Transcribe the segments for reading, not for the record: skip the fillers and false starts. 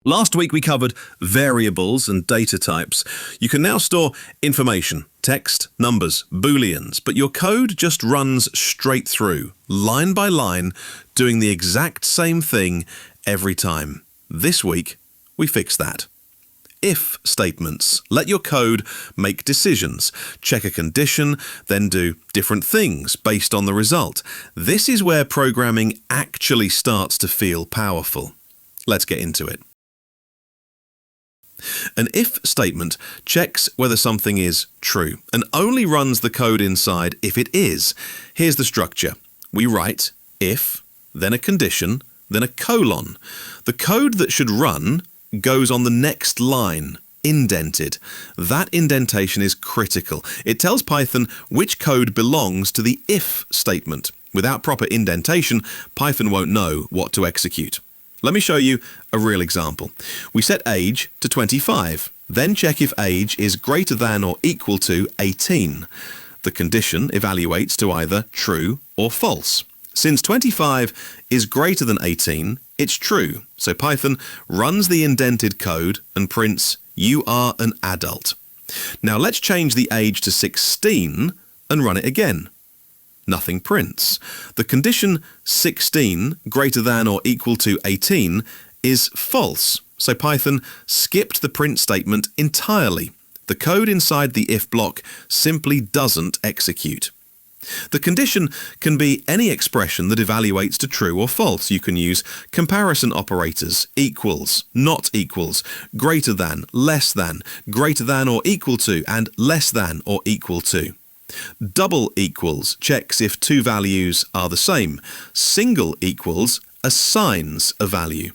Last week we covered variables and data types. You can now store information, text, numbers, booleans, but your code just runs straight through, line by line, doing the exact same thing every time. This week, we fix that. If statements let your code make decisions, check a condition, then do different things based on the result. This is where programming actually starts to feel powerful. Let's get into it. An if statement checks whether something is true and only runs the code inside if it is. Here's the structure. We write if, then a condition, then a colon. The code that should run goes on the next line, indented. That indentation is critical. It tells Python which code belongs to the if statement. Without proper indentation, Python won't know what to execute. Let me show you a real example. We set age to 25, then check if age is greater than or equal to 18. The condition evaluates to either true or false. Since 25 is greater than 18, it's true, so Python runs the indented code and prints, "You are an adult." Now let's change the age to 16 and run it again. Nothing prints. The condition 16 greater than or equal to 18 is false, so Python skipped the print statement entirely. The code inside the if block simply doesn't execute. The condition can be any expression that evaluates to true or false. You can use comparison operators, equals, not equals, greater than, less than, greater than or equal to, and less than or equal to. Double equals checks if two values are the same. Single equals assigns a value.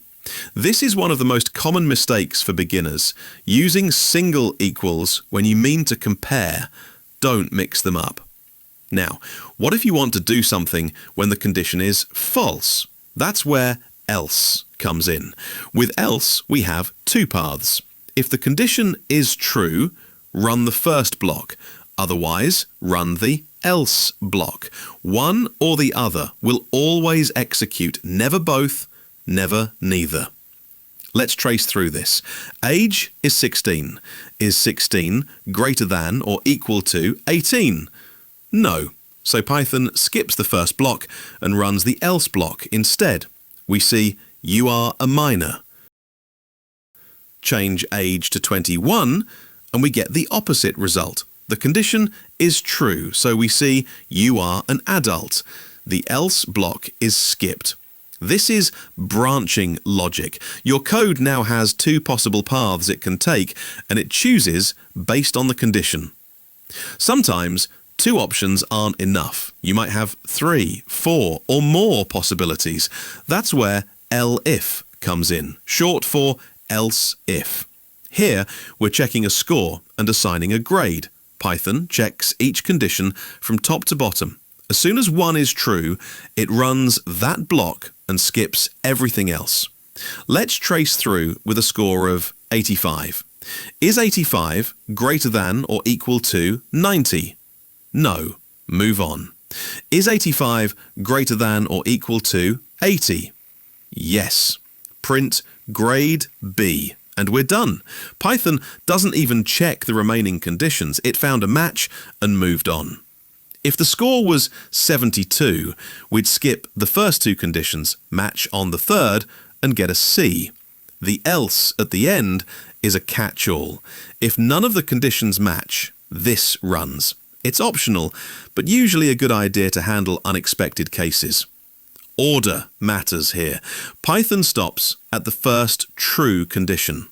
This is one of the most common mistakes for beginners. Using single equals when you mean to compare. Don't mix them up. Now, what if you want to do something when the condition is false? That's where else comes in. With else, we have two paths. If the condition is true, run the first block. Otherwise, run the else block. One or the other will always execute, never both, never neither. Let's trace through this. Age is 16. Is 16 greater than or equal to 18? No. So Python skips the first block and runs the else block instead. We see you are a minor. Change age to 21 and we get the opposite result. The condition is true, so we see you are an adult. The else block is skipped. This is branching logic. Your code now has two possible paths it can take, and it chooses based on the condition. Sometimes two options aren't enough. You might have 3, 4, or more possibilities. That's where elif comes in, short for else if. Here, we're checking a score and assigning a grade. Python checks each condition from top to bottom. As soon as one is true, it runs that block and skips everything else. Let's trace through with a score of 85. Is 85 greater than or equal to 90? No. Move on. Is 85 greater than or equal to 80? Yes. Print grade B. And we're done. Python doesn't even check the remaining conditions. It found a match and moved on. If the score was 72, we'd skip the first two conditions, match on the third, and get a C. The else at the end is a catch-all. If none of the conditions match, this runs. It's optional, but usually a good idea to handle unexpected cases. Order matters here. Python stops at the first true condition.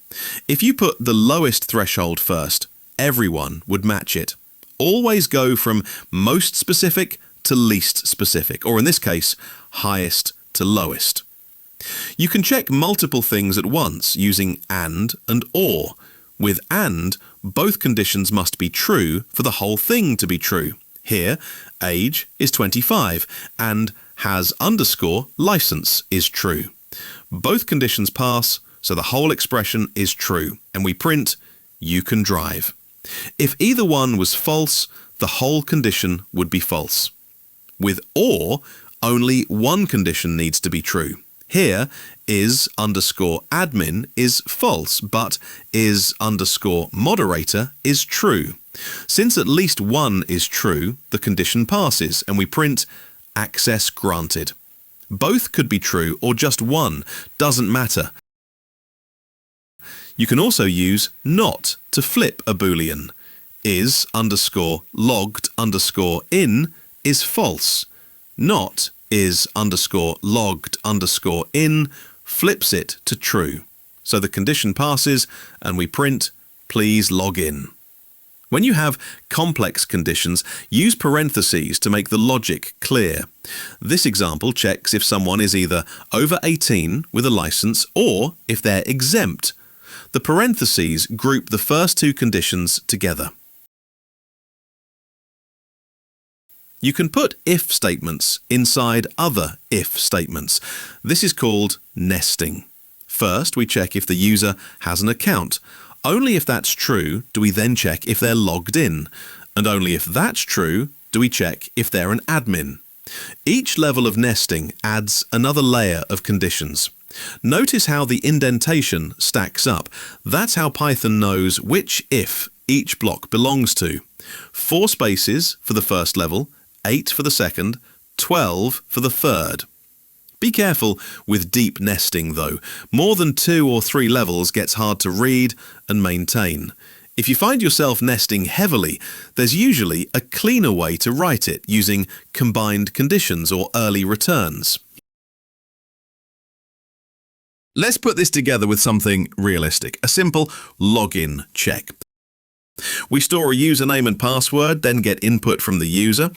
If you put the lowest threshold first, everyone would match it. Always go from most specific to least specific, or in this case, highest to lowest. You can check multiple things at once using and or. With and, both conditions must be true for the whole thing to be true. Here, age is 25 and has underscore license is true. Both conditions pass, so the whole expression is true, and we print, you can drive. If either one was false, the whole condition would be false. With or, only one condition needs to be true. Here, is_admin is false, but is_moderator is true. Since at least one is true, the condition passes and we print access granted. Both could be true or just one, doesn't matter. You can also use not to flip a boolean. is_logged_in is false. Not is_logged_in flips it to true. So the condition passes and we print please log in. When you have complex conditions, use parentheses to make the logic clear. This example checks if someone is either over 18 with a license or if they're exempt. The parentheses group the first two conditions together. You can put if statements inside other if statements. This is called nesting. First, we check if the user has an account. Only if that's true do we then check if they're logged in. And only if that's true do we check if they're an admin. Each level of nesting adds another layer of conditions. Notice how the indentation stacks up. That's how Python knows which if each block belongs to. 4 spaces for the first level, 8 for the second, 12 for the third. Be careful with deep nesting though. More than 2 or 3 levels gets hard to read and maintain. If you find yourself nesting heavily, there's usually a cleaner way to write it using combined conditions or early returns. Let's put this together with something realistic, a simple login check. We store a username and password, then get input from the user.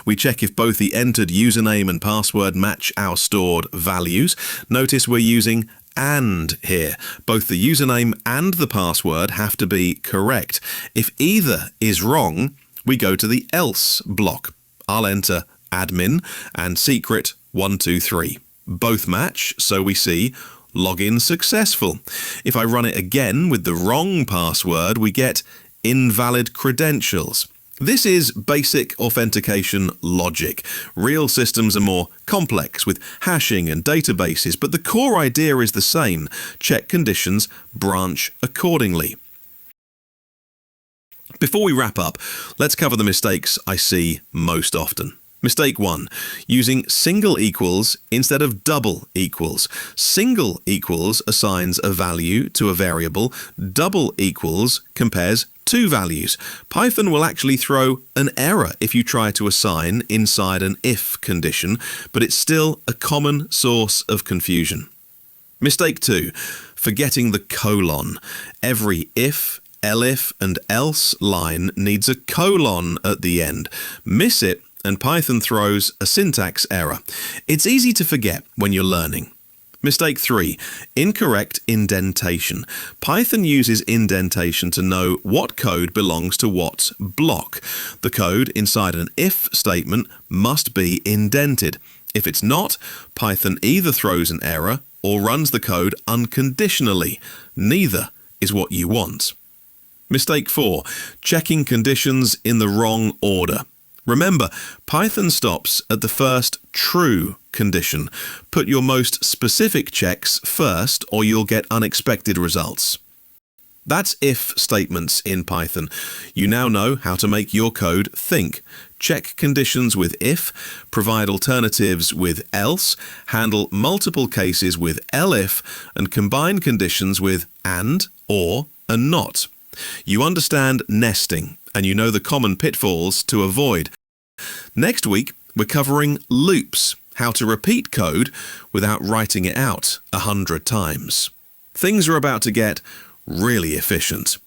We check if both the entered username and password match our stored values. Notice we're using AND here. Both the username and the password have to be correct. If either is wrong, we go to the else block. I'll enter admin and secret 123. Both match, so we see login successful. If I run it again with the wrong password, we get invalid credentials. This is basic authentication logic. Real systems are more complex with hashing and databases, but the core idea is the same. Check conditions, branch accordingly. Before we wrap up, let's cover the mistakes I see most often. Mistake 1. Using single equals instead of double equals. Single equals assigns a value to a variable. Double equals compares two values. Python will actually throw an error if you try to assign inside an if condition, but it's still a common source of confusion. Mistake 2. Forgetting the colon. Every if, elif and else line needs a colon at the end. Miss it and Python throws a syntax error. It's easy to forget when you're learning. Mistake 3. Incorrect indentation. Python uses indentation to know what code belongs to what block. The code inside an if statement must be indented. If it's not, Python either throws an error or runs the code unconditionally. Neither is what you want. Mistake 4. Checking conditions in the wrong order. Remember, Python stops at the first true condition. Put your most specific checks first or you'll get unexpected results. That's if statements in Python. You now know how to make your code think. Check conditions with if, provide alternatives with else, handle multiple cases with elif, and combine conditions with and, or, and not. You understand nesting, and you know the common pitfalls to avoid. Next week, we're covering loops, how to repeat code without writing it out 100 times. Things are about to get really efficient.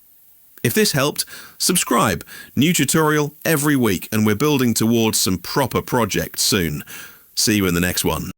If this helped, subscribe. New tutorial every week, and we're building towards some proper projects soon. See you in the next one.